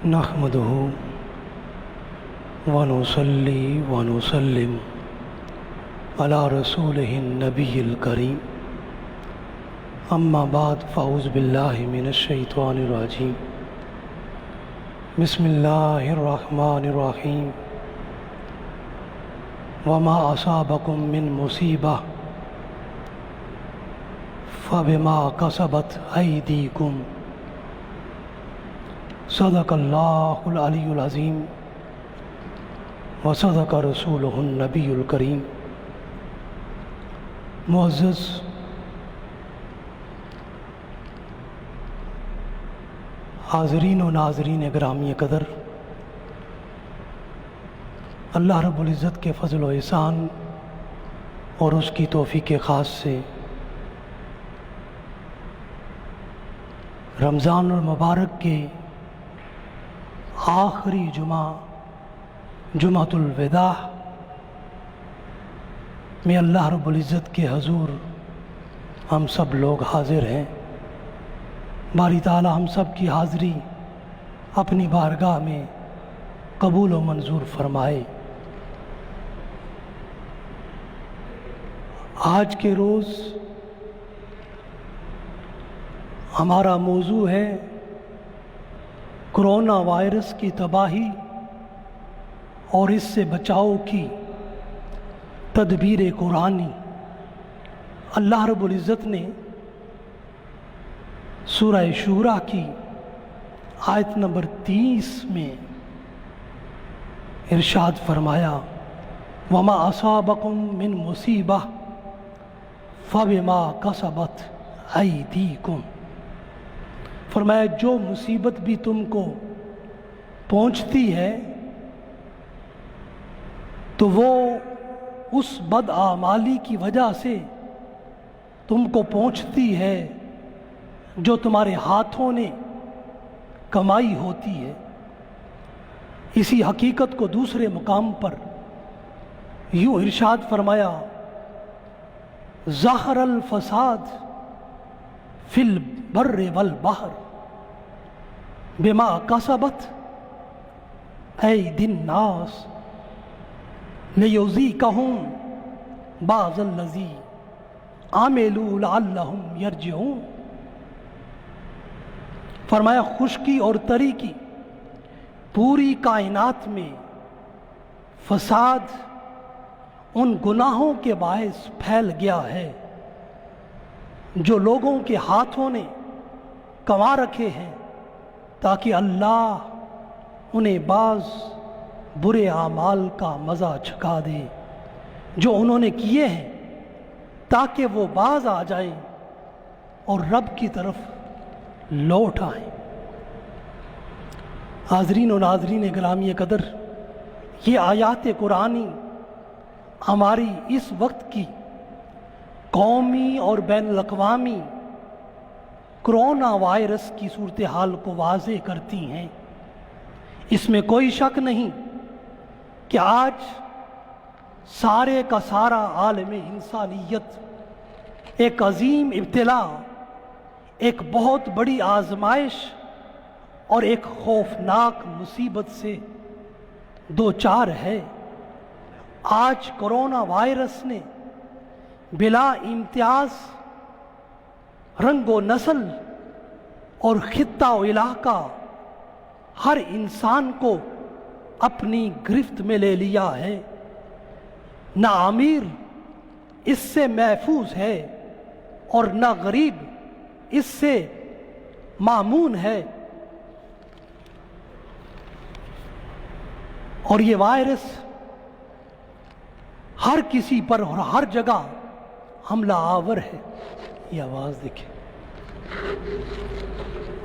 نحمده ونصلي ونسلم على رسوله النبي الكريم اما بعد فاعوذ بالله من الشيطان الرجيم بسم الله الرحمن الرحيم وما أصابكم من مصيبة فبما كسبت أيديكم صدق اللہ العلی العظیم وصدق رسولہ النبی الکریم۔ معزز حاضرین و ناظرین گرامی قدر، اللہ رب العزت کے فضل و احسان اور اس کی توفیق خاص سے رمضان المبارک کے آخری جمعۃ الوداع میں اللہ رب العزت کے حضور ہم سب لوگ حاضر ہیں۔ باری تعالی ہم سب کی حاضری اپنی بارگاہ میں قبول و منظور فرمائے۔ آج کے روز ہمارا موضوع ہے کرونا وائرس کی تباہی اور اس سے بچاؤ کی تدبیر قرآنی۔ اللہ رب العزت نے سورہ شورى کی آیت نمبر 30 میں ارشاد فرمایا وَمَا أَصَابَكُم مِّن مُّصِيبَةٍ فَبِمَا كَسَبَتْ أَيْدِيكُمْ۔ فرمایا جو مصیبت بھی تم کو پہنچتی ہے تو وہ اس بدعمالی کی وجہ سے تم کو پہنچتی ہے جو تمہارے ہاتھوں نے کمائی ہوتی ہے۔ اسی حقیقت کو دوسرے مقام پر یوں ارشاد فرمایا ظہر الفساد فی البر والبحر بما کسبت ایدی الناس لیذیقہم بعض الذی عملوا لعلہم یرجعون۔ فرمایا خشکی اور تری کی پوری کائنات میں فساد ان گناہوں کے باعث پھیل گیا ہے جو لوگوں کے ہاتھوں نے کما رکھے ہیں، تاکہ اللہ انہیں بعض برے اعمال کا مزہ چکھا دے جو انہوں نے کیے ہیں، تاکہ وہ باز آ جائیں اور رب کی طرف لوٹ آئیں۔ حاضرین و ناظرین گرامی قدر، یہ آیات قرآنی ہماری اس وقت کی قومی اور بین الاقوامی کرونا وائرس کی صورتحال کو واضح کرتی ہیں۔ اس میں کوئی شک نہیں کہ آج سارے کا سارا عالم انسانیت ایک عظیم ابتلا، ایک بہت بڑی آزمائش اور ایک خوفناک مصیبت سے دوچار ہے۔ آج کرونا وائرس نے بلا امتیاز رنگ و نسل اور خطہ و علاقہ ہر انسان کو اپنی گرفت میں لے لیا ہے۔ نہ امیر اس سے محفوظ ہے اور نہ غریب اس سے مامون ہے، اور یہ وائرس ہر کسی پر اور ہر جگہ حملہ آور ہے۔ یہ آواز دیکھیں،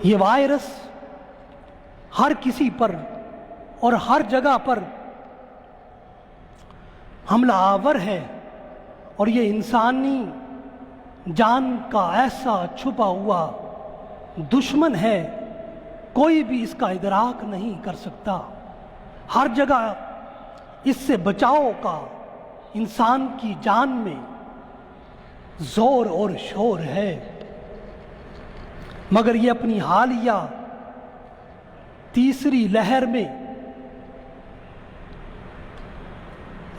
یہ وائرس ہر کسی پر اور ہر جگہ پر حملہ آور ہے، اور یہ انسانی جان کا ایسا چھپا ہوا دشمن ہے کوئی بھی اس کا ادراک نہیں کر سکتا۔ ہر جگہ اس سے بچاؤ کا انسان کی جان میں زور اور شور ہے، مگر یہ اپنی حالیہ تیسری لہر میں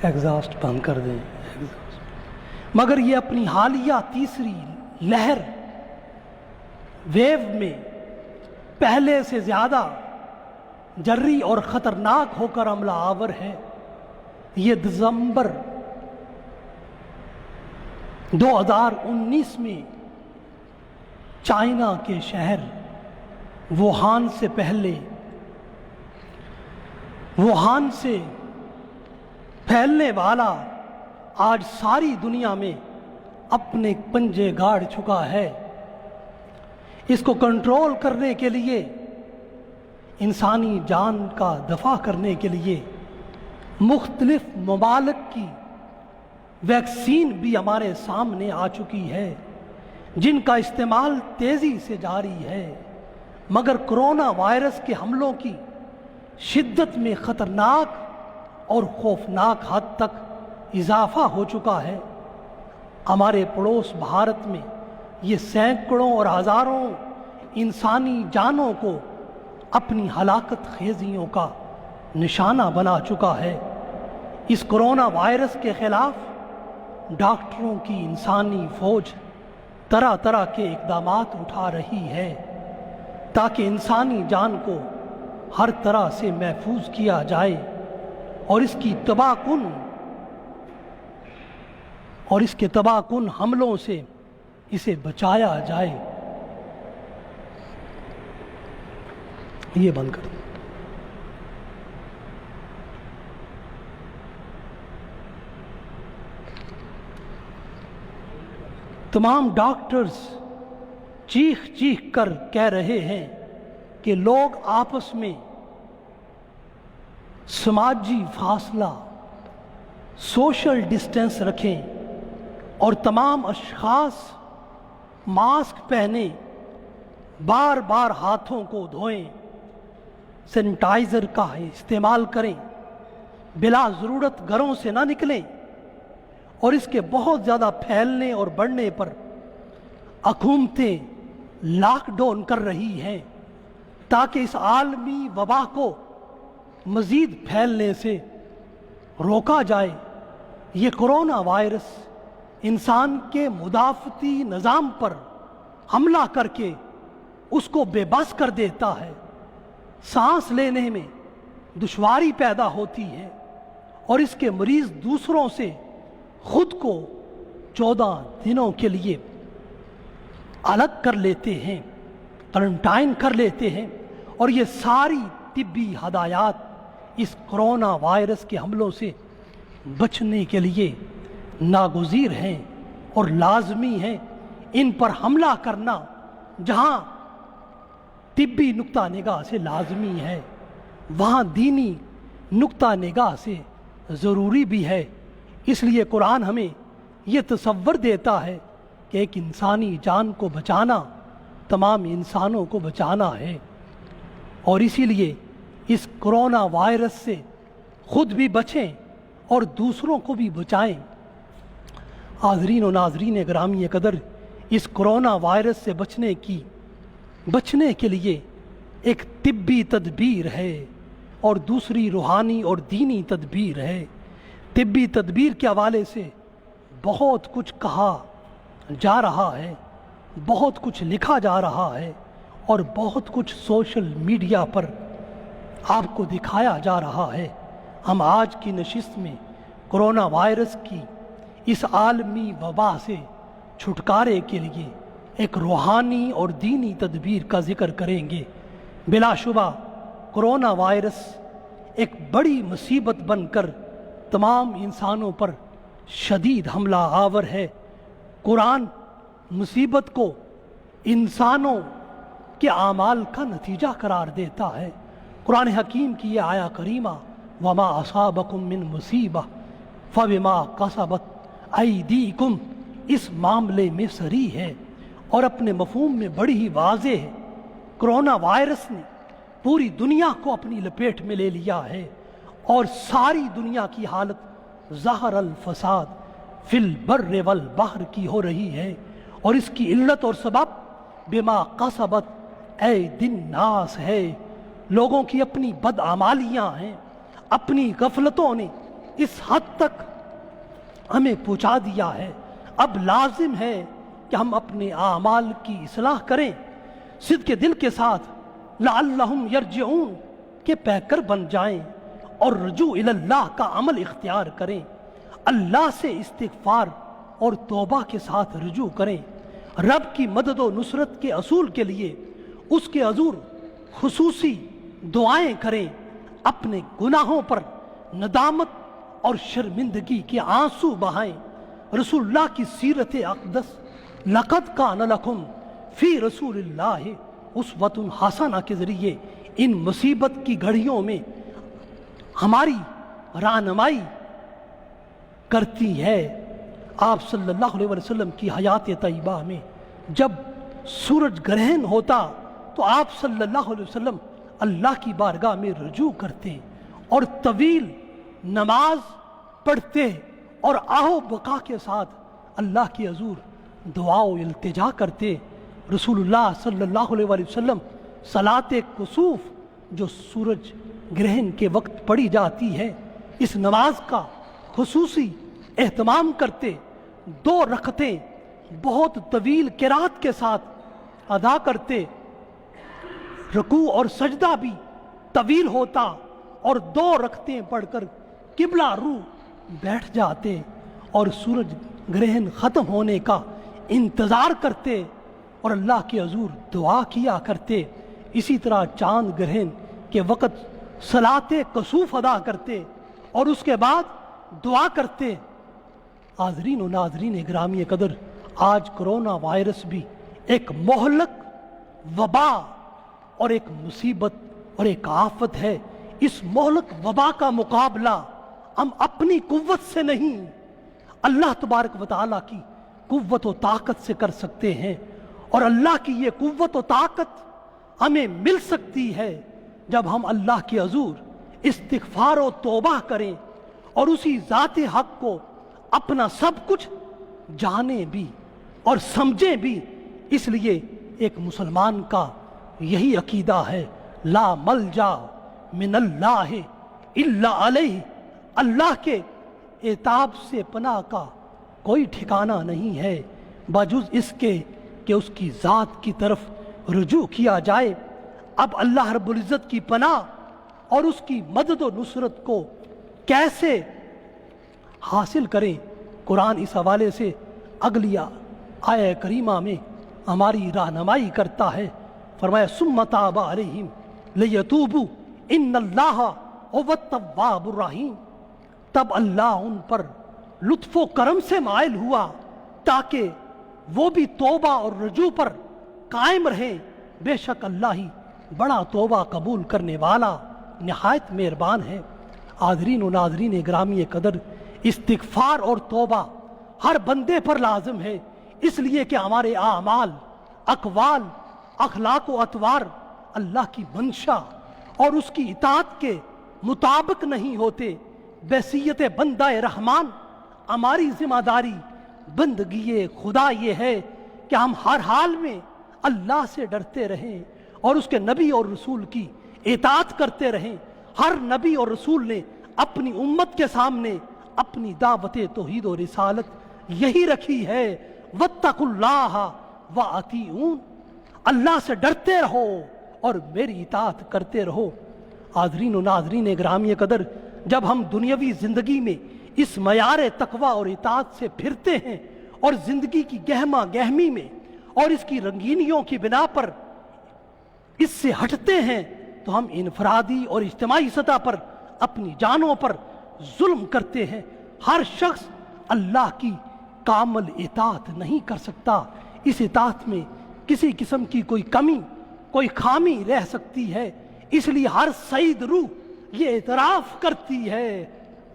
ایگزاسٹ بند کر دیں، مگر یہ اپنی حالیہ تیسری لہر ویو میں پہلے سے زیادہ جری اور خطرناک ہو کر عملہ آور ہے۔ یہ دسمبر 2019 میں چائنا کے شہر ووہان سے پہلے ووہان سے پھیلنے والا آج ساری دنیا میں اپنے پنجے گاڑ چکا ہے۔ اس کو کنٹرول کرنے کے لیے، انسانی جان کا دفاع کرنے کے لیے مختلف ممالک کی ویکسین بھی ہمارے سامنے آ چکی ہے، جن کا استعمال تیزی سے جاری ہے، مگر کرونا وائرس کے حملوں کی شدت میں خطرناک اور خوفناک حد تک اضافہ ہو چکا ہے۔ ہمارے پڑوس بھارت میں یہ سینکڑوں اور ہزاروں انسانی جانوں کو اپنی ہلاکت خیزیوں کا نشانہ بنا چکا ہے۔ اس کرونا وائرس کے خلاف ڈاکٹروں کی انسانی فوج طرح طرح کے اقدامات اٹھا رہی ہے تاکہ انسانی جان کو ہر طرح سے محفوظ کیا جائے اور اس کے تباہ کن حملوں سے اسے بچایا جائے۔ یہ بند کر دیں۔ تمام ڈاکٹرز چیخ چیخ کر کہہ رہے ہیں کہ لوگ آپس میں سماجی فاصلہ، سوشل ڈسٹینس رکھیں اور تمام اشخاص ماسک پہنیں، بار بار ہاتھوں کو دھوئیں، سینیٹائزر کا استعمال کریں، بلا ضرورت گھروں سے نہ نکلیں، اور اس کے بہت زیادہ پھیلنے اور بڑھنے پر حکومتیں لاک ڈاؤن کر رہی ہیں تاکہ اس عالمی وبا کو مزید پھیلنے سے روکا جائے۔ یہ کرونا وائرس انسان کے مدافعتی نظام پر حملہ کر کے اس کو بے بس کر دیتا ہے، سانس لینے میں دشواری پیدا ہوتی ہے، اور اس کے مریض دوسروں سے خود کو 14 دنوں کے لیے الگ کر لیتے ہیں، کرنٹائن کر لیتے ہیں، اور یہ ساری طبی ہدایات اس کرونا وائرس کے حملوں سے بچنے کے لیے ناگزیر ہیں اور لازمی ہیں۔ ان پر حملہ کرنا جہاں طبی نقطہ نگاہ سے لازمی ہے، وہاں دینی نقطہ نگاہ سے ضروری بھی ہے۔ اس لیے قرآن ہمیں یہ تصور دیتا ہے کہ ایک انسانی جان کو بچانا تمام انسانوں کو بچانا ہے، اور اسی لیے اس کرونا وائرس سے خود بھی بچیں اور دوسروں کو بھی بچائیں۔ حاضرین و ناظرین گرامی قدر، اس کرونا وائرس سے بچنے کے لیے ایک طبی تدبیر ہے اور دوسری روحانی اور دینی تدبیر ہے۔ طبی تدبیر کے حوالے سے بہت کچھ کہا جا رہا ہے، بہت کچھ لکھا جا رہا ہے، اور بہت کچھ سوشل میڈیا پر آپ کو دکھایا جا رہا ہے۔ ہم آج کی نشست میں کرونا وائرس کی اس عالمی وبا سے چھٹکارے کے لیے ایک روحانی اور دینی تدبیر کا ذکر کریں گے۔ بلا شبہ کرونا وائرس ایک بڑی مصیبت بن کر تمام انسانوں پر شدید حملہ آور ہے۔ قرآن مصیبت کو انسانوں کے اعمال کا نتیجہ قرار دیتا ہے۔ قرآن حکیم کی یہ آیہ کریمہ وما اصابکم من مصیبہ فبما کسبت ایدیکم اس معاملے میں صریح ہے اور اپنے مفہوم میں بڑی ہی واضح ہے۔ کرونا وائرس نے پوری دنیا کو اپنی لپیٹ میں لے لیا ہے اور ساری دنیا کی حالت ظہر الفساد فی البر والبحر کی ہو رہی ہے، اور اس کی علت اور سبب بما قصبت ایدی الناس ہے، لوگوں کی اپنی بدعمالیاں ہیں، اپنی غفلتوں نے اس حد تک ہمیں پہنچا دیا ہے۔ اب لازم ہے کہ ہم اپنے اعمال کی اصلاح کریں، صدق کے دل کے ساتھ لعلہم یرجعون کے پیکر بن جائیں اور رجوع الی اللہ کا عمل اختیار کریں، اللہ سے استغفار اور توبہ کے ساتھ رجوع کریں، رب کی مدد و نصرت کے اصول کے لیے اس کے حضور خصوصی دعائیں کریں، اپنے گناہوں پر ندامت اور شرمندگی کے آنسو بہائیں، رسول اللہ کی سیرت اقدس لقد کان لکم فی رسول اللہ اسوۃ حسنہ کے ذریعے ان مصیبت کی گھڑیوں میں ہماری رہنمائی کرتی ہے۔ آپ صلی اللہ علیہ وسلم کی حیات طیبہ میں جب سورج گرہن ہوتا تو آپ صلی اللہ علیہ وسلم اللہ کی بارگاہ میں رجوع کرتے اور طویل نماز پڑھتے اور آہ و بقا کے ساتھ اللہ کی حضور دعا و التجا کرتے۔ رسول اللہ صلی اللہ علیہ وسلم صلاۃ کسوف جو سورج گرہن کے وقت پڑھی جاتی ہے، اس نماز کا خصوصی اہتمام کرتے، 2 رکعتیں بہت طویل قرات کے ساتھ ادا کرتے، رکوع اور سجدہ بھی طویل ہوتا اور 2 رکعتیں پڑھ کر قبلہ رو بیٹھ جاتے اور سورج گرہن ختم ہونے کا انتظار کرتے اور اللہ کے حضور دعا کیا کرتے۔ اسی طرح چاند گرہن کے وقت صلاۃ کسوف ادا کرتے اور اس کے بعد دعا کرتے۔ حاضرین و ناظرین گرامی قدر، آج کرونا وائرس بھی ایک مہلک وبا اور ایک مصیبت اور ایک آفت ہے۔ اس مہلک وبا کا مقابلہ ہم اپنی قوت سے نہیں، اللہ تبارک و تعالیٰ کی قوت و طاقت سے کر سکتے ہیں، اور اللہ کی یہ قوت و طاقت ہمیں مل سکتی ہے جب ہم اللہ کے حضور استغفار و توبہ کریں اور اسی ذات حق کو اپنا سب کچھ جانیں بھی اور سمجھیں بھی۔ اس لیے ایک مسلمان کا یہی عقیدہ ہے، لا ملجا من اللہ الا علیہ، اللہ کے عتاب سے پناہ کا کوئی ٹھکانہ نہیں ہے بجز اس کے کہ اس کی ذات کی طرف رجوع کیا جائے۔ اب اللہ رب العزت کی پناہ اور اس کی مدد و نصرت کو کیسے حاصل کریں، قرآن اس حوالے سے اگلی آیہ کریمہ میں ہماری رہنمائی کرتا ہے۔ فرمایا ثم تاب علیہم لیتوبوا ان اللہ هو التواب الرحیم، تب اللہ ان پر لطف و کرم سے مائل ہوا تاکہ وہ بھی توبہ اور رجوع پر قائم رہیں، بے شک اللہ ہی بڑا توبہ قبول کرنے والا نہایت مہربان ہے۔ حاضرین و ناظرین گرامی قدر، استغفار اور توبہ ہر بندے پر لازم ہے، اس لیے کہ ہمارے اعمال، اقوال، اخلاق و اطوار اللہ کی منشا اور اس کی اطاعت کے مطابق نہیں ہوتے۔ بحیثیت بندہ رحمان ہماری ذمہ داری بندگی خدا یہ ہے کہ ہم ہر حال میں اللہ سے ڈرتے رہیں اور اس کے نبی اور رسول کی اطاعت کرتے رہیں۔ ہر نبی اور رسول نے اپنی امت کے سامنے اپنی دعوت توحید و رسالت یہی رکھی ہے، واتقوا اللہ واطیعون، اللہ سے ڈرتے رہو اور میری اطاعت کرتے رہو۔ حاضرین و ناظرین گرامی قدر، جب ہم دنیاوی زندگی میں اس معیار تقوی اور اطاعت سے پھرتے ہیں اور زندگی کی گہما گہمی میں اور اس کی رنگینیوں کی بنا پر اس سے ہٹتے ہیں تو ہم انفرادی اور اجتماعی سطح پر اپنی جانوں پر ظلم کرتے ہیں۔ ہر شخص اللہ کی کامل اطاعت نہیں کر سکتا، اس اطاعت میں کسی قسم کی کوئی کمی، کوئی خامی رہ سکتی ہے، اس لیے ہر سعید روح یہ اعتراف کرتی ہے،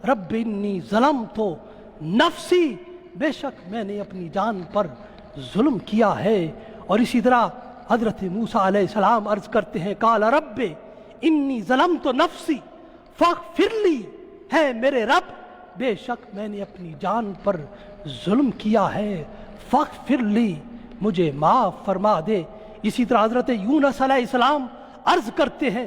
رب انی ظلمت نفسی، بے شک میں نے اپنی جان پر ظلم کیا ہے۔ اور اسی طرح حضرت موسیٰ علیہ السلام عرض کرتے ہیں، قال رب انی ظلمت نفسی فاغفر لی، ہے میرے رب بے شک میں نے اپنی جان پر ظلم کیا ہے، فاغفر لی، مجھے معاف فرما دے۔ اسی طرح حضرت یونس علیہ السلام عرض کرتے ہیں،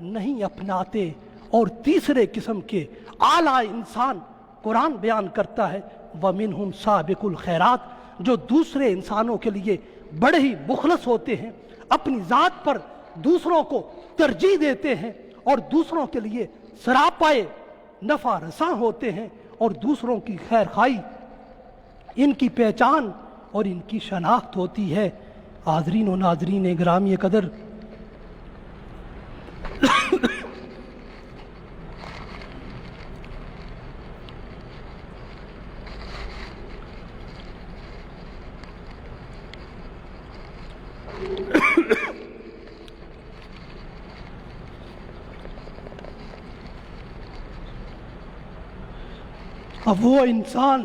نہیں اپناتے۔ اور تیسرے قسم کے اعلیٰ انسان قرآن بیان کرتا ہے وَمِنْهُمْ سَابِقُ الْخَيْرَاتِ، جو دوسرے انسانوں کے لیے بڑے ہی مخلص ہوتے ہیں، اپنی ذات پر دوسروں کو ترجیح دیتے ہیں اور دوسروں کے لیے سراپائے نفع رساں ہوتے ہیں، اور دوسروں کی خیر خواہی ان کی پہچان اور ان کی شناخت ہوتی ہے۔ حاضرین و ناظرین گرامی قدر، اب وہ انسان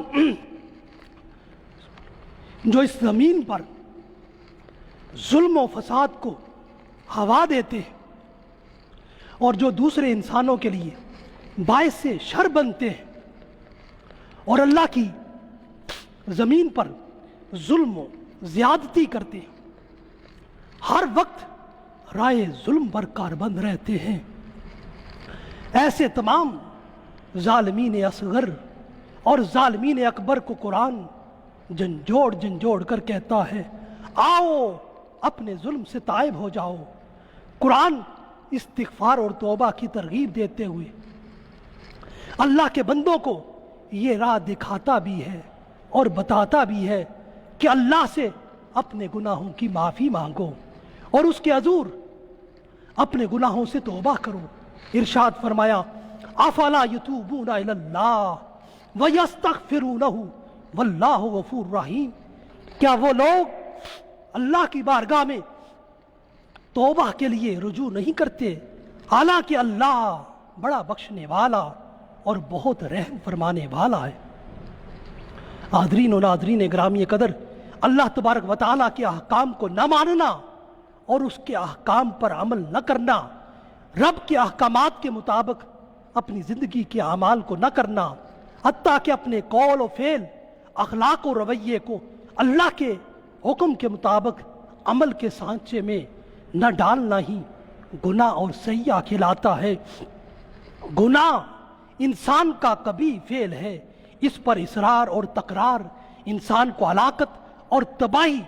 جو اس زمین پر ظلم و فساد کو ہوا دیتے ہیں اور جو دوسرے انسانوں کے لیے باعث سے شر بنتے ہیں اور اللہ کی زمین پر ظلم و زیادتی کرتے ہیں، ہر وقت رائے ظلم پر کاربند رہتے ہیں، ایسے تمام ظالمین اصغر اور ظالمین اکبر کو قرآن جھنجھوڑ کر کہتا ہے آؤ اپنے ظلم سے تائب ہو جاؤ۔ قرآن استغفار اور توبہ کی ترغیب دیتے ہوئے اللہ کے بندوں کو یہ راہ دکھاتا بھی ہے اور بتاتا بھی ہے کہ اللہ سے اپنے گناہوں کی معافی مانگو اور اس کے حضور اپنے گناہوں سے توبہ کرو۔ ارشاد فرمایا افلا یتوبون الی اللہ ویستغفرونہ واللہ غفور رحیم، کیا وہ لوگ اللہ کی بارگاہ میں توبہ کے لیے رجوع نہیں کرتے، حالانکہ اللہ بڑا بخشنے والا اور بہت رحم فرمانے والا ہے۔ حاضرین و ناظرین گرامی قدر، اللہ تبارک و تعالیٰ کے احکام کو نہ ماننا اور اس کے احکام پر عمل نہ کرنا، رب کے احکامات کے مطابق اپنی زندگی کے اعمال کو نہ کرنا، حتیٰ کہ اپنے قول و فعل، اخلاق و رویے کو اللہ کے حکم کے مطابق عمل کے سانچے میں نہ ڈالنا ہی گناہ اور سیاح کھلاتا ہے۔ گناہ انسان کا کبھی فعل ہے، اس پر اصرار اور تکرار انسان کو ہلاکت اور تباہی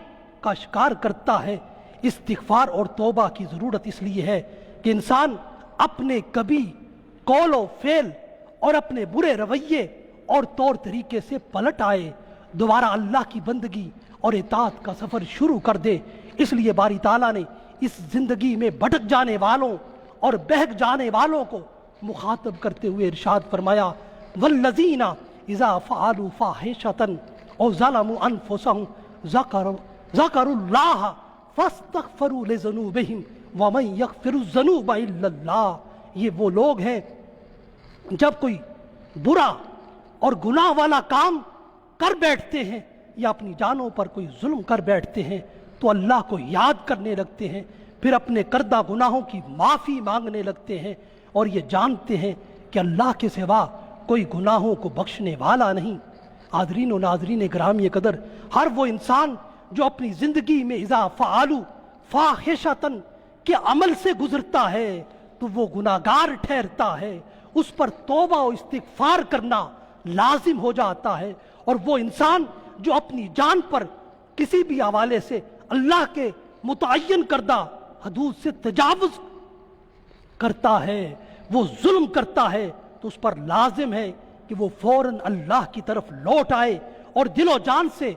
کا شکار کرتا ہے۔ استغفار اور توبہ کی ضرورت اس لیے ہے کہ انسان اپنے کبھی قول و فعل اور اپنے برے رویے اور طور طریقے سے پلٹ آئے، دوبارہ اللہ کی بندگی اور اطاعت کا سفر شروع کر دے۔ اس لیے باری تعالیٰ نے اس زندگی میں بھٹک جانے والوں اور بہک جانے والوں کو مخاطب کرتے ہوئے ارشاد فرمایا والذین اذا فعلوا فاحشۃ او ظلموا انفسهم ذکروا اللہ فاستغفروا لذنوبہم ومن یغفر الذنوب الا اللہ۔ یہ وہ لوگ ہیں جب کوئی برا اور گناہ والا کام کر بیٹھتے ہیں یا اپنی جانوں پر کوئی ظلم کر بیٹھتے ہیں تو اللہ کو یاد کرنے لگتے ہیں، پھر اپنے کردہ گناہوں کی معافی مانگنے لگتے ہیں اور یہ جانتے ہیں کہ اللہ کے سوا کوئی گناہوں کو بخشنے والا نہیں۔ حاضرین و ناظرین گرامی قدر، ہر وہ انسان جو اپنی زندگی میں اذا فعلوا فاحشۃ کے عمل سے گزرتا ہے تو وہ گناہگار ٹھہرتا ہے، اس پر توبہ و استغفار کرنا لازم ہو جاتا ہے۔ اور وہ انسان جو اپنی جان پر کسی بھی حوالے سے اللہ کے متعین کردہ حدود سے تجاوز کرتا ہے، وہ ظلم کرتا ہے، تو اس پر لازم ہے کہ وہ فوراً اللہ کی طرف لوٹ آئے اور دل و جان سے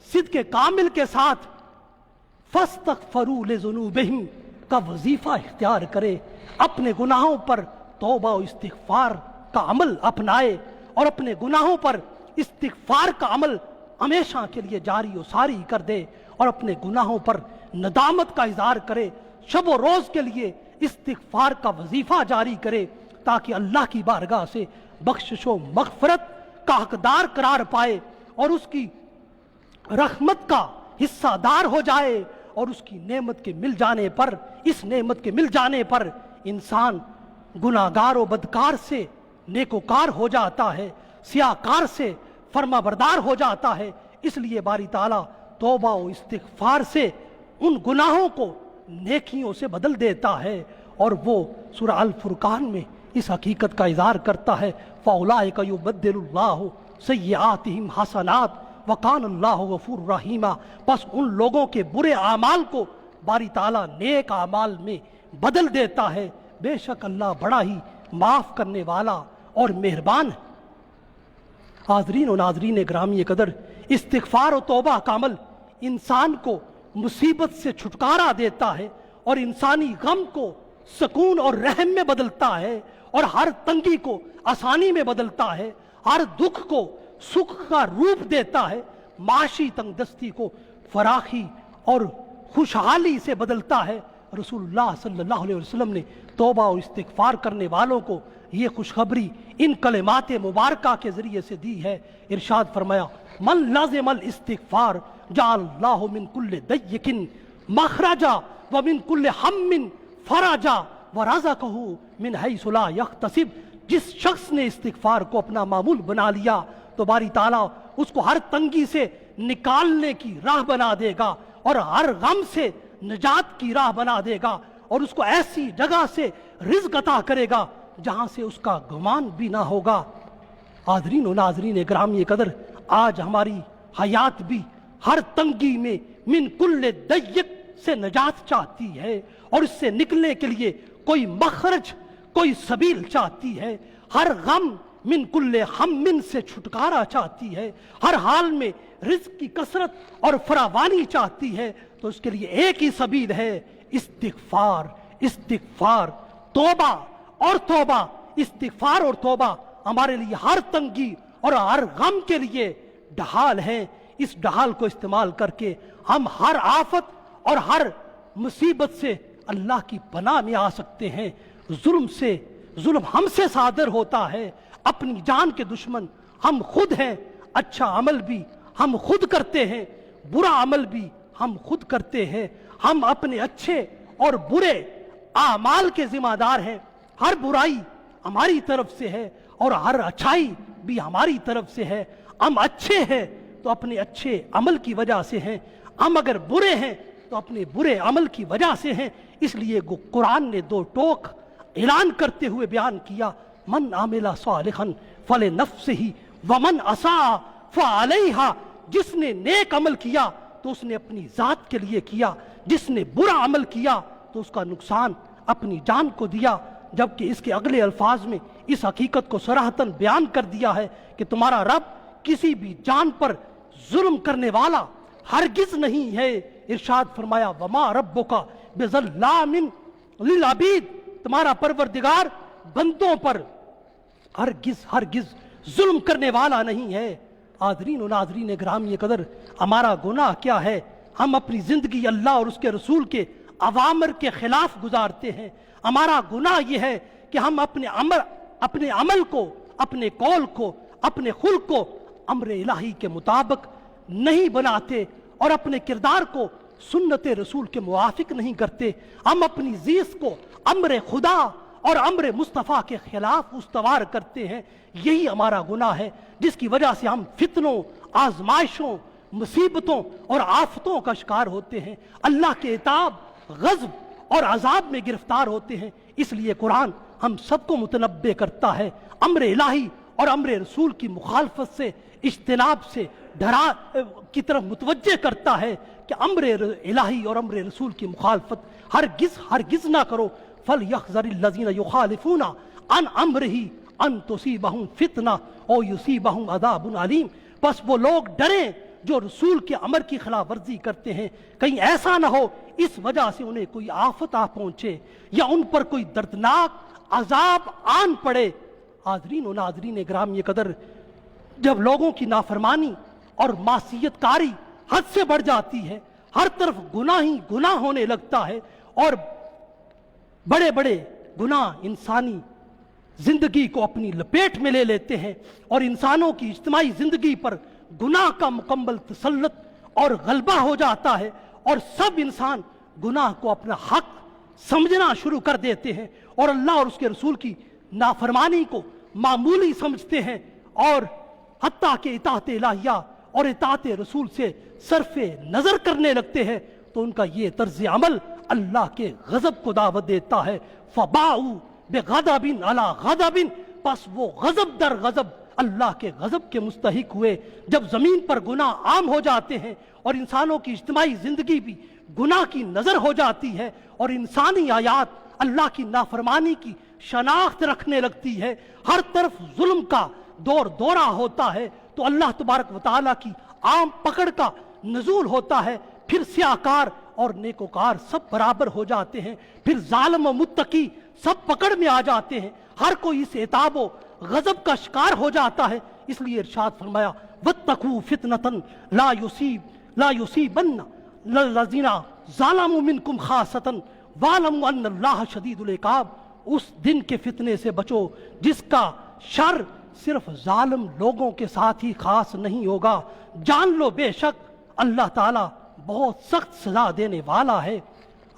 صدق کامل کے ساتھ فاستغفروا لذنوبہم کا وظیفہ اختیار کرے، اپنے گناہوں پر توبہ و استغفار کا عمل اپنائے اور اپنے گناہوں پر استغفار کا عمل ہمیشہ کے لیے جاری و ساری کر دے اور اپنے گناہوں پر ندامت کا اظہار کرے، شب و روز کے لیے استغفار کا وظیفہ جاری کرے تاکہ اللہ کی بارگاہ سے بخشش و مغفرت کا حقدار قرار پائے اور اس کی رحمت کا حصہ دار ہو جائے، اور اس کی نعمت کے مل جانے پر، اس نعمت کے مل جانے پر انسان گناہگار و بدکار سے نیکوکار ہو جاتا ہے، سیاکار سے فرما بردار ہو جاتا ہے۔ اس لیے باری تعالیٰ توبہ و استغفار سے ان گناہوں کو نیکیوں سے بدل دیتا ہے اور وہ سورہ الفرقان میں اس حقیقت کا اظہار کرتا ہے فَأُولَٰئِكَ يُبَدِّلُ اللَّهُ سَيِّئَاتِهِمْ حَسَنَاتٍ وَكَانَ اللَّهُ غَفُورًا رَحِيمًا۔ بس ان لوگوں کے برے اعمال کو باری تعالیٰ نیک اعمال میں بدل دیتا ہے، بے شک اللہ بڑا ہی معاف کرنے والا اور مہربان ہے۔ حاضرین و ناظرین گرامی قدر، استغفار و توبہ کا عمل انسان کو مصیبت سے چھٹکارا دیتا ہے اور انسانی غم کو سکون اور رحم میں بدلتا ہے، اور ہر تنگی کو آسانی میں بدلتا ہے، ہر دکھ کو سکھ کا روپ دیتا ہے، معاشی تنگ دستی کو فراخی اور خوشحالی سے بدلتا ہے۔ رسول اللہ صلی اللہ علیہ وسلم نے توبہ و استغفار کرنے والوں کو یہ خوشخبری ان کلمات مبارکہ کے ذریعے سے دی ہے۔ ارشاد فرمایا من لازم الاستغفار جعل اللہ من کل ضیق مخرجا ومن کل ہم فرجا ورزقہ من حیث لا یحتسب۔ جس شخص نے استغفار کو اپنا معمول بنا لیا تو باری تعالیٰ اس کو ہر تنگی سے نکالنے کی راہ بنا دے گا اور ہر غم سے نجات کی راہ بنا دے گا، اور اس کو ایسی جگہ سے رزق عطا کرے گا جہاں سے اس کا گمان بھی نہ ہوگا۔ حاضرین و ناظرین گرامی قدر، آج ہماری حیات بھی ہر تنگی میں من کل ضیق سے نجات چاہتی ہے، اور اس سے نکلنے کے لیے کوئی مخرج، کوئی سبیل چاہتی ہے۔ ہر غم من کل ہم سے چھٹکارا چاہتی ہے، ہر حال میں رزق کی کثرت اور فراوانی چاہتی ہے، تو اس کے لیے ایک ہی سبیل ہے استغفار، استغفار، توبہ اور توبہ۔ استغفار اور توبہ ہمارے لیے ہر تنگی اور ہر غم کے لیے ڈھال ہے۔ اس ڈھال کو استعمال کر کے ہم ہر آفت اور ہر مصیبت سے اللہ کی پناہ میں آ سکتے ہیں۔ ظلم ہم سے صادر ہوتا ہے، اپنی جان کے دشمن ہم خود ہیں۔ اچھا عمل بھی ہم خود کرتے ہیں، برا عمل بھی ہم خود کرتے ہیں۔ ہم اپنے اچھے اور برے اعمال کے ذمہ دار ہیں۔ ہر برائی ہماری طرف سے ہے اور ہر اچھائی بھی ہماری طرف سے ہے۔ ہم اچھے ہیں تو اپنے اچھے عمل کی وجہ سے ہیں، ہم اگر برے ہیں تو اپنے برے عمل کی وجہ سے ہیں۔ اس لیے قرآن نے دو ٹوک اعلان کرتے ہوئے بیان کیا من عمل صالحا فلنفسہ ومن اساء فعلیہا۔ جس نے نیک عمل کیا تو اس نے اپنی ذات کے لیے کیا، جس نے برا عمل کیا تو اس کا نقصان اپنی جان کو دیا۔ جبکہ اس کے اگلے الفاظ میں اس حقیقت کو صراحتاً بیان کر دیا ہے کہ تمہارا رب کسی بھی جان پر ظلم کرنے والا ہرگز نہیں ہے۔ ارشاد فرمایا وما ربک بظلام للعبید، تمہارا پروردگار بندوں پر ہرگز ظلم کرنے والا نہیں ہے۔ حاضرین و ناظرین گرامی قدر، ہمارا گناہ کیا ہے؟ ہم اپنی زندگی اللہ اور اس کے رسول کے اوامر کے خلاف گزارتے ہیں۔ ہمارا گناہ یہ ہے کہ ہم اپنے عمل کو، اپنے قول کو، اپنے خلق کو امر الہی کے مطابق نہیں بناتے اور اپنے کردار کو سنت رسول کے موافق نہیں کرتے۔ ہم اپنی زیست کو امر خدا اور امر مصطفیٰ کے خلاف استوار کرتے ہیں۔ یہی ہمارا گناہ ہے جس کی وجہ سے ہم فتنوں، آزمائشوں، مصیبتوں اور آفتوں کا شکار ہوتے ہیں، اللہ کے عتاب، غضب اور عذاب میں گرفتار ہوتے ہیں۔ اس لیے قرآن ہم سب کو متنبہ کرتا ہے، امر الہی اور امر رسول کی مخالفت سے، اجتناب سے کی طرف متوجہ کرتا ہے کہ امر الہی اور امر رسول کی مخالفت ہرگز نہ کرو۔ فَلْيَحْذَرِ الَّذِينَ يُخَالِفُونَ عَنْ أَمْرِهِ أَن تُصِيبَهُمْ فِتْنَةٌ أَوْ يُصِيبَهُمْ عَذَابٌ عَلِيمٌ۔ بس وہ لوگ ڈریں جو رسول کے امر کی خلاف ورزی کرتے ہیں، کہیں ایسا نہ ہو اس وجہ سے انہیں کوئی آفت آ پہنچے یا ان پر کوئی دردناک عذاب آن پڑے۔ حاضرین و ناظرین گرامی قدر، جب لوگوں کی نافرمانی اور معصیت کاری حد سے بڑھ جاتی ہے، ہر طرف گناہ ہی گناہ ہونے لگتا ہے اور بڑے بڑے گناہ انسانی زندگی کو اپنی لپیٹ میں لے لیتے ہیں اور انسانوں کی اجتماعی زندگی پر گناہ کا مکمل تسلط اور غلبہ ہو جاتا ہے، اور سب انسان گناہ کو اپنا حق سمجھنا شروع کر دیتے ہیں اور اللہ اور اس کے رسول کی نافرمانی کو معمولی سمجھتے ہیں، اور حتیٰ کہ اطاعت الہیہ اور اطاعت رسول سے صرف نظر کرنے لگتے ہیں۔ تو ان کا یہ طرز عمل اللہ کے غضب کو دعوت دیتا ہے. فباؤ بغضب علی غضب، پس وہ غضب در غضب اللہ کے غضب کے مستحق ہوئے. جب زمین پر گناہ عام ہو جاتے ہیں اور انسانوں کی اجتماعی زندگی بھی گناہ کی نظر ہو جاتی ہے اور انسانی آیات اللہ کی نافرمانی کی شناخت رکھنے لگتی ہے، ہر طرف ظلم کا دورہ ہوتا ہے، تو اللہ تبارک و تعالیٰ کی عام پکڑ کا نزول ہوتا ہے. پھر سیاکار اور نیکوکار سب برابر ہو جاتے ہیں، پھر ظالم و متقی سب پکڑ میں آ جاتے ہیں، ہر کوئی اس عتاب و غضب کا شکار ہو جاتا ہے. اس لیے ارشاد فرمایا وَاتَّقُوا فِتْنَةً لَا يُصِيبَنَّ الَّذِينَ ظَلَمُوا مِنْكُمْ خَاصَّةً وَاعْلَمُوا أَنَّ اللَّهَ شَدِيدُ الْعِقَابِ. اس دن کے فتنے سے بچو جس کا شر صرف ظالم لوگوں کے ساتھ ہی خاص نہیں ہوگا، جان لو بے شک اللہ تعالیٰ بہت سخت سزا دینے والا ہے.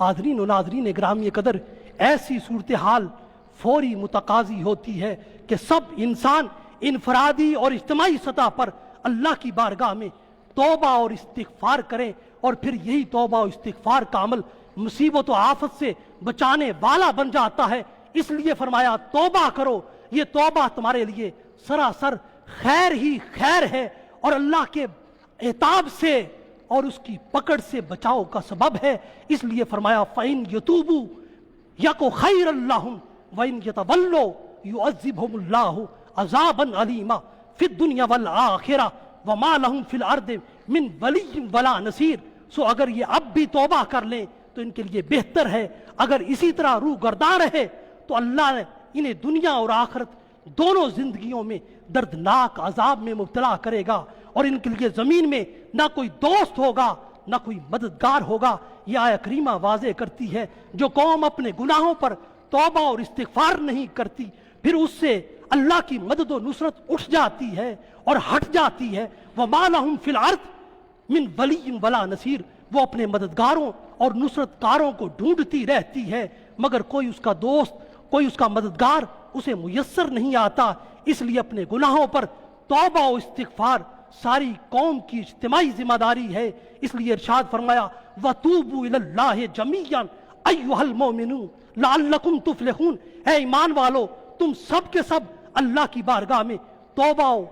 حاضرین و ناظرین گرامی قدر، ایسی صورتحال فوری متقاضی ہوتی ہے کہ سب انسان انفرادی اور اجتماعی سطح پر اللہ کی بارگاہ میں توبہ اور استغفار کریں، اور پھر یہی توبہ اور استغفار کا عمل مصیبت و آفت سے بچانے والا بن جاتا ہے. اس لیے فرمایا توبہ کرو، یہ توبہ تمہارے لیے سراسر خیر ہی خیر ہے اور اللہ کے عتاب سے اور اس کی پکڑ سے بچاؤ کا سبب ہے. اس لیے فرمایا فَإِن يَتُوبُوا يَكُ خَيْرًا لَّهُمْ وَإِن يَتَوَلَّوْا يُعَذِّبْهُمُ اللَّهُ عَذَابًا عَلِيمًا فِي الدُّنْيَا وَالْآخِرَةِ وَمَا لَهُمْ فِي الْأَرْضِ مِنْ وَلِيٍّ وَلَا نَصِيرٍ. سو اگر یہ اب بھی توبہ کر لیں تو ان کے لیے بہتر ہے، اگر اسی طرح روح گرداں رہے تو اللہ نے انہیں دنیا اور آخرت دونوں زندگیوں میں دردناک عذاب میں مبتلا کرے گا، اور ان کے لیے زمین میں نہ کوئی دوست ہوگا نہ کوئی مددگار ہوگا. یہ آیہ کریمہ واضح کرتی ہے جو قوم اپنے گناہوں پر توبہ اور استغفار نہیں کرتی پھر اس سے اللہ کی مدد و نصرت اٹھ جاتی ہے اور ہٹ جاتی ہے. وَمَا لَهُمْ فِي الْأَرْضِ مِنْ وَلِيٍّ وَلَا نَصِيرٍ. وہ اپنے مددگاروں اور نصرت کاروں کو ڈھونڈتی رہتی ہے مگر کوئی اس کا دوست، کوئی اس کا مددگار اسے میسر نہیں آتا. اس لیے اپنے گناہوں پر توبہ و استغفار ساری قوم کی اجتماعی ذمہ داری ہے. اس لیے ارشاد فرمایا وَتُوبُوا إِلَى اللَّهِ جَمِيعًا أَيُّهَا الْمُؤْمِنُونَ لَعَلَّكُمْ تُفْلِحُونَ. اے ایمان والو، تم سب کے سب اللہ کی بارگاہ میں توبہ و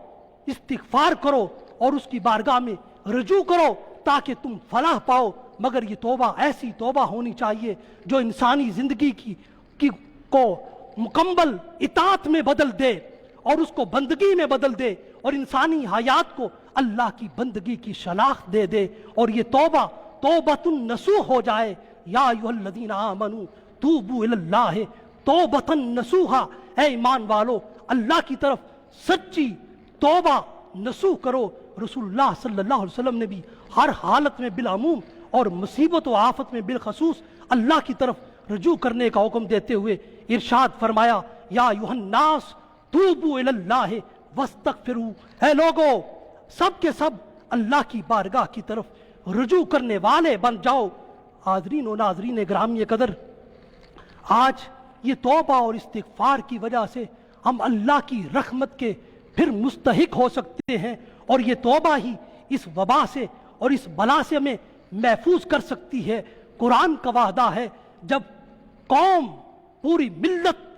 استغفار کرو اور اس کی بارگاہ میں رجوع کرو تاکہ تم فلاح پاؤ. مگر یہ توبہ ایسی توبہ ہونی چاہیے جو انسانی زندگی کو مکمل اطاعت میں بدل دے اور اس کو بندگی میں بدل دے اور انسانی حیات کو اللہ کی بندگی کی شناخت دے دے، اور یہ توبہ توبۃ نصوح ہو جائے. یا ایھا الذین آمنوا توبوا الی اللہ توبۃ نصوحا. اے ایمان والو، اللہ کی طرف سچی توبہ نصوح کرو. رسول اللہ صلی اللہ علیہ وسلم نے بھی ہر حالت میں بالعموم اور مصیبت و آفت میں بالخصوص اللہ کی طرف رجوع کرنے کا حکم دیتے ہوئے ارشاد فرمایا یا ایھا الناس توبوا الی اللہ واستغفروا. اے لوگو، سب کے سب اللہ کی بارگاہ کی طرف رجوع کرنے والے بن جاؤ. حاضرین و ناظرین گرامی قدر، آج یہ توبہ اور استغفار کی وجہ سے ہم اللہ کی رحمت کے پھر مستحق ہو سکتے ہیں، اور یہ توبہ ہی اس وبا سے اور اس بلا سے ہمیں محفوظ کر سکتی ہے. قرآن کا وعدہ ہے جب قوم پوری ملت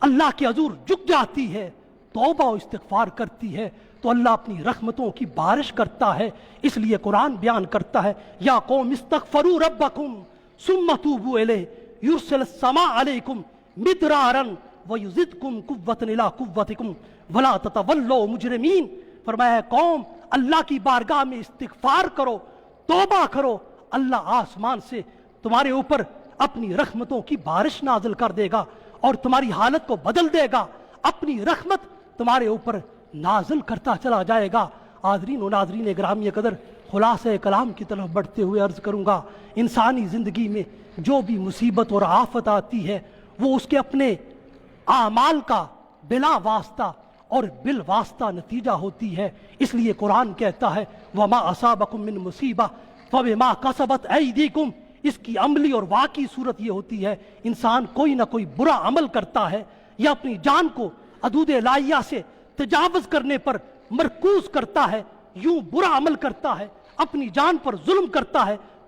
اللہ کے حضور جھک جاتی ہے، توبہ و استغفار کرتی ہے، تو اللہ اپنی رحمتوں کی بارش کرتا ہے. اس لیے قرآن بیان کرتا ہے یا قوم استغفروا ربکم ثم توبوا الیہ یرسل السماء علیکم مدرارا ویزدکم قوۃ الی قوتکم ولا تتولوا مجرمین. فرمایا قوم، اللہ کی بارگاہ میں استغفار کرو، توبہ کرو، اللہ آسمان سے تمہارے اوپر اپنی رحمتوں کی بارش نازل کر دے گا اور تمہاری حالت کو بدل دے گا، اپنی رحمت تمہارے اوپر نازل کرتا چلا جائے گا. حاضرین و ناظرین گرامی قدر، خلاصہ کلام کی طرف بڑھتے ہوئے عرض کروں گا، انسانی زندگی میں جو بھی مصیبت اور آفت آتی ہے وہ اس کے اپنے اعمال کا بلا واسطہ اور بالواسطہ نتیجہ ہوتی ہے. اس لیے قرآن کہتا ہے وما اصابکم من مصیبہ فبما کسبت ایدیکم. اس کی عملی اور واقعی صورت یہ ہوتی ہے انسان کوئی نہ کوئی برا عمل کرتا ہے یا اپنی جان کو حدود الہیہ سے تجاوز کرنے پر مرکوز کرتا ہے، یوں برا عمل کرتا ہے، اپنی جان پر ظلم کرتا ہے،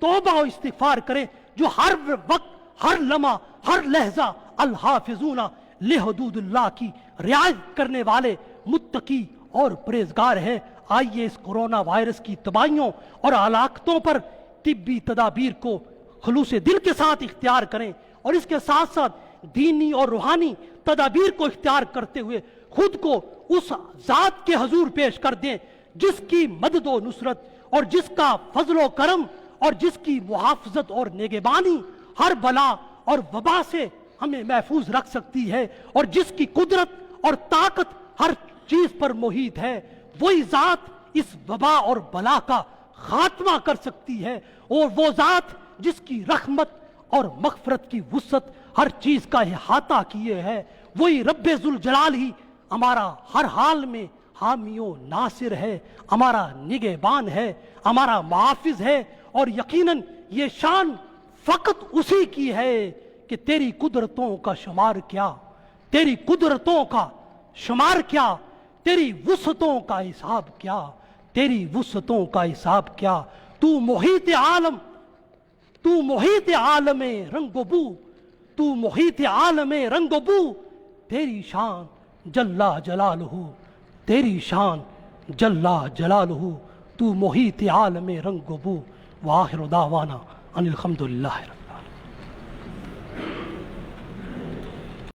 توبہ و استغفار کریں، جو ہر وقت، ہر لمحہ، ہر لحظہ الحافظون لحدود اللہ کی رعایت کرنے والے متقی اور پرہیزگار ہیں۔ آئیے اس کورونا وائرس کی تباہیوں اور ہلاکتوں پر طبی تدابیر کو خلوص دل کے ساتھ اختیار کریں، اور اس کے ساتھ ساتھ دینی اور روحانی تدابیر کو اختیار کرتے ہوئے خود کو اس ذات کے حضور پیش کر دیں جس کی مدد و نصرت اور جس کا فضل و کرم اور جس کی محافظت اور نگہبانی ہر بلا اور وبا سے ہمیں محفوظ رکھ سکتی ہے، اور جس کی قدرت اور طاقت ہر چیز پر محیط ہے۔ وہی ذات اس وبا اور بلا کا خاتمہ کر سکتی ہے، اور وہ ذات جس کی رحمت اور مغفرت کی وسعت ہر چیز کا احاطہ کیے ہے، وہی رب ذوالجلال ہی ہمارا ہر حال میں حامی و ناصر ہے، ہمارا نگہبان ہے، ہمارا محافظ ہے۔ اور یقیناً یہ شان فقط اسی کی ہے کہ تیری قدرتوں کا شمار کیا، تیری قدرتوں کا شمار کیا، تیری وسعتوں کا حساب کیا، تیری وسعتوں کا حساب کیا۔ تو محیط عالم، تو محیط عالم رنگ و بو، تو محیط عالم رنگ و بو، تیری شان جلا جلالہ، تیری شان جلا جلالہ، تو محیط عالم رنگ و بو۔ وآخر دعوانا ان الحمدللہ۔